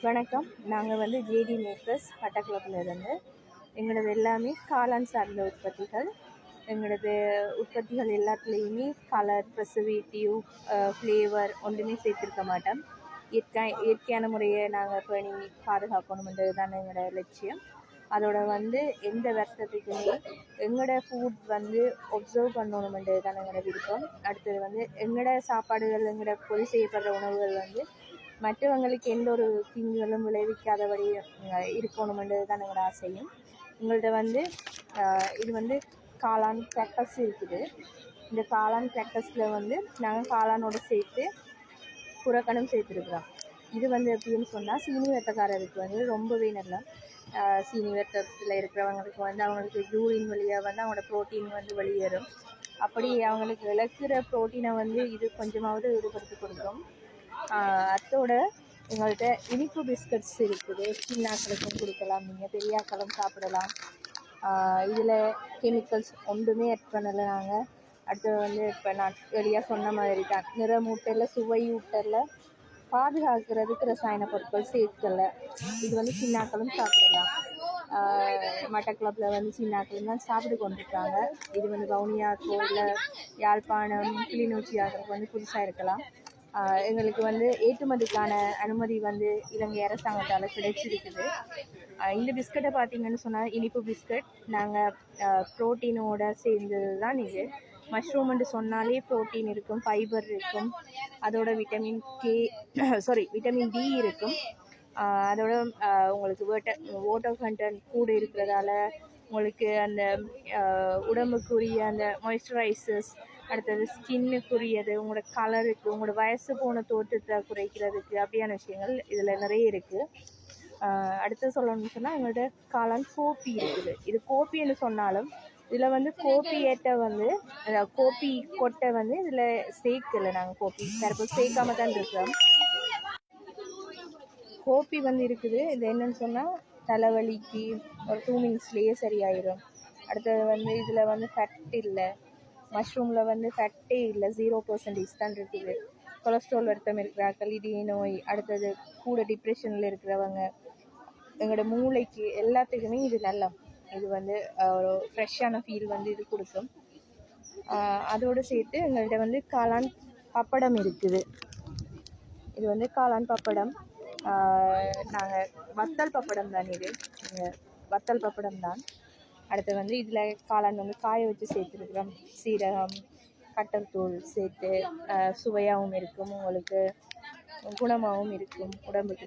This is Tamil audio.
வணக்கம். நாங்கள் வந்து ஜேடி மேக்கர்ஸ் மட்டக்களப்பிலிருந்து. எங்களது எல்லாமே காளான் சார்ந்த உற்பத்திகள். எங்களது உற்பத்திகள் எல்லாத்துலேயுமே கலர், ப்ரிசர்வேட்டிவ், ஃப்ளேவர் ஒன்றுமே சேர்த்துருக்க மாட்டோம். இயற்கையான முறையை நாங்கள் பேணி பாதுகாக்கணுன்றது தான் எங்களோட லட்சியம். அதோட வந்து எந்த வருஷத்துக்குமே எங்களோட ஃபுட் வந்து ஒப்சர்வ் பண்ணணுன்றது தான் எங்களோட விருப்பம். அடுத்தது வந்து எங்களோட சாப்பாடுகள், எங்களோட பொது செய்யப்படுற உணவுகள் வந்து மற்றவங்களுக்கு எந்த ஒரு தீங்குகளும் விளைவிக்காதபடி இருக்கணுமென்றது தான் எங்களோட ஆசையும். எங்கள்கிட்ட வந்து இது வந்து காளான் கிராக்கர்ஸ் இருக்குது. இந்த காளான் கிராக்கர்ஸில் வந்து நாங்கள் காளானோடு சேர்த்து புறக்கணும் சேர்த்துருக்குறோம். இது வந்து எப்படின்னு சொன்னால், சீனி வெட்டக்காரருக்கு வந்து ரொம்பவே நல்லா சீனி வெட்டத்தில் இருக்கிறவங்களுக்கு வந்து அவங்களுக்கு யூரின் வழியாக வந்து அவங்களோட ப்ரோட்டீன் வந்து வெளியேறும். அப்படி அவங்களுக்கு இழக்கிற ப்ரோட்டீனை வந்து இது கொஞ்சமாவது ஈடுபடுத்தி கொடுக்கும். அதோட எங்கள்கிட்ட இனிப்பு பிஸ்கட்ஸ் இருக்குது. சின்னாக்களுக்கும் கொடுக்கலாம், நீங்கள் பெரியாக்களும் சாப்பிடலாம். இதில் கெமிக்கல்ஸ் ஒன்றுமே ஆட் பண்ணலை நாங்கள். அடுத்தது வந்து இப்போ நான் வெளியாக சொன்ன மாதிரி தான், நிறமூட்டல, சுவையூட்டல, பாதுகாக்கிறதுக்கு ரசாயன பொருட்கள் சேர்க்கலை. இது வந்து சின்னாக்களும் சாப்பிடலாம். மட்டக்களப்பில் வந்து சின்னாக்களும் தான் சாப்பிட்டு கொண்டிருக்காங்க. இது வந்து வவுனியாக்கோ இல்லை யாழ்ப்பாணம், கிளிநொச்சி ஆகிறதுக்கு வந்து புதுசாக இருக்கலாம். எங்களுக்கு வந்து ஏற்றுமதிக்கான அனுமதி வந்து இலங்கை அரசாங்கத்தால் கிடைச்சிருக்குது. இந்த பிஸ்கட்டை பார்த்திங்கன்னு சொன்னால், இனிப்பு பிஸ்கட். நாங்கள் ப்ரோட்டீனோடு சேர்ந்தது தான் இது. மஷ்ரூம்னு சொன்னாலே ப்ரோட்டீன் இருக்கும், ஃபைபர் இருக்கும், அதோட விட்டமின் டி இருக்கும். அதோட உங்களுக்கு வாட்டர் கண்டென்ட் கூட இருக்கிறதால உங்களுக்கு அந்த உடம்புக்குரிய அந்த மாய்ஸ்சரைசர்ஸ், அடுத்தது ஸ்கின்னுக்குரியது, உங்களோட கலருக்கு, உங்களோட வயசு போன தோற்றத்தை குறைக்கிறதுக்கு அப்படியான விஷயங்கள் இதில் நிறைய இருக்குது. அடுத்து சொல்லணும்னு சொன்னால், எங்கள்கிட்ட காளான் கோப்பி இருக்குது. இது கோப்பின்னு சொன்னாலும் இதில் வந்து கோப்பி ஏட்டை வந்து கோப்பி கொட்டை வந்து இதில் சேர்க்கலை. நாங்கள் கோப்பி தரப்பு சேர்க்காம தான் இருக்கிறோம். கோப்பி வந்து இருக்குது. இது என்னன்னு சொன்னால், தலைவலிக்கு ஒரு 2 மினிட்ஸ்லேயே சரியாயிடும். அடுத்தது வந்து இதில் வந்து ஃபேட் இல்லை. மஷ்ரூமில் வந்து ஃபேட்டே இல்லை, 0% தான் இருக்குது. கொலஸ்ட்ரால் வருத்தம் இருக்கிறார்கள், இதய நோய், அடுத்தது கூட டிப்ரெஷனில் இருக்கிறவங்க, எங்களோட மூளைக்கு எல்லாத்துக்குமே இது நல்லா. இது வந்து ஒரு ஃப்ரெஷ்ஷான ஃபீல் வந்து இது கொடுக்கும். அதோடு சேர்த்து எங்கள்கிட்ட வந்து காளான் பப்படம் இருக்குது. இது வந்து காளான் பப்படம். நாங்கள் வத்தல் பப்படம் தான், இது வத்தல் பப்படம் தான். அடுத்து வந்து இதில் காளான் வந்து காய வச்சு சேர்த்துருக்குறோம். சீரகம், கட்டர்தூள் சேர்த்து சுவையாகவும் இருக்கும், உங்களுக்கு குணமாகவும் இருக்கும், உடம்புக்கு